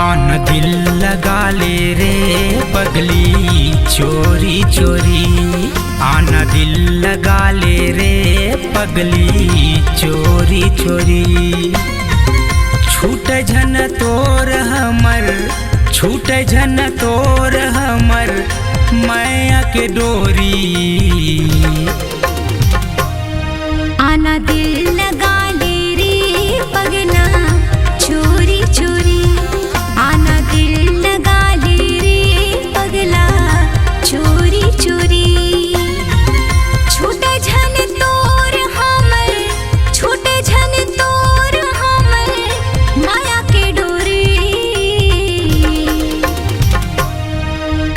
आन दिल लगा ले रे पगली चोरी चोरी, आन दिल लगा ले रे पगली चोरी चोरी। छूट झन तोर हमर, छूट झन तोर हमर माया के डोरी। आना दिल लगा ले रे पगला चोरी चोरी, आना दिल लगा ले रे पगला चोरी चोरी। छूटे झन तोर हमर, छूटे झन तोर हमर माया के डोरी।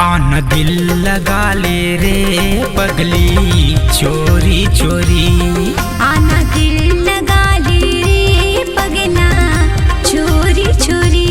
आन दिल लगा ले रे पगली चोरी चोरी, आना दिल लगा ले रे पगला चोरी चोरी।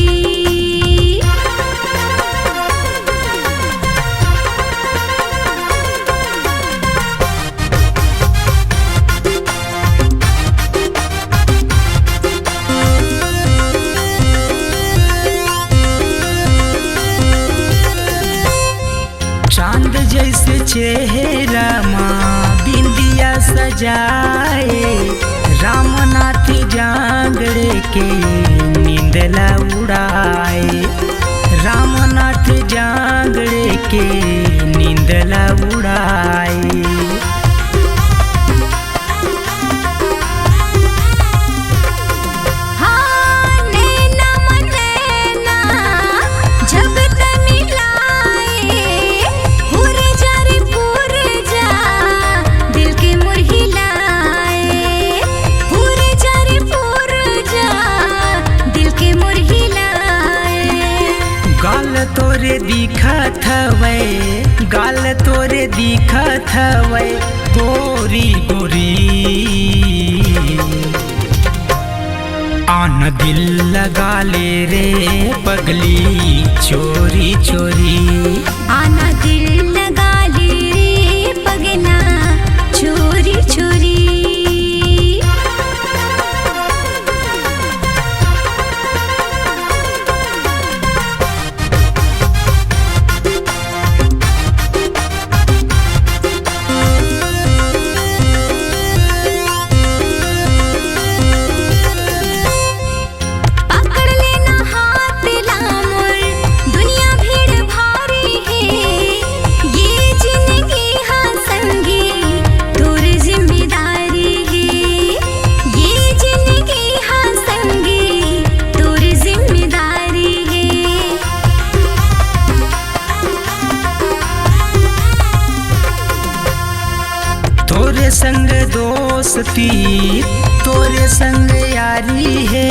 चांद जैसे चेहरा माँ बिंदिया सजाए, रामनाथ जांगड़े के नींदला उड़ाए, रामनाथ जांगड़े के नींदला उड़ाए। तोरे दिखत हवे, गाल तोरे दिखत हवे गोरी गोरी। आन दिल लगा ले रे पगली चोरी चोरी, आना दिल लगा ले रे पगला चोरी चोरी। तोरे संग दोस्ती, तोरे संग यारी है,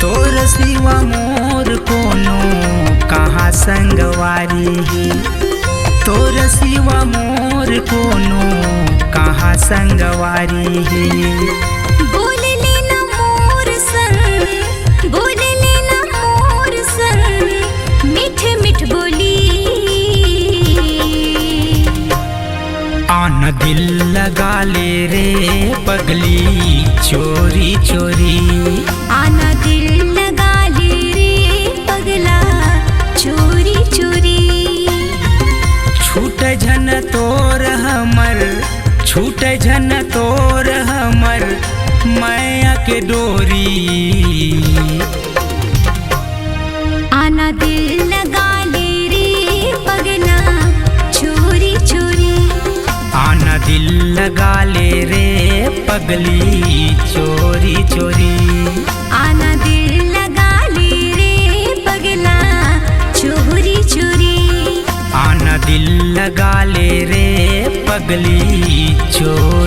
तोर सिवा मोर कोनो कहाँ संगवारी है, तोर सिवा मोर कोनो कहाँ संगवारी है। बोल लेना मोर संग, बोल लेना मोर संग मीठ मीठ बोली। आन दिल लगा ले रे पगली चोरी चोरी, आना दिल लगा ले रे पगला चोरी चोरी। छूट झन तोर हमर, छूट झन तोर हमर माया के डोरी। आना दिल लगा ले रे पगला चोरी चोरी, आना दिल लगा ले रे पगली चोरी चोरी, आना दिल लगा ले रे पगला चोरी चोरी, आना दिल लगा ले रे पगली चोरी।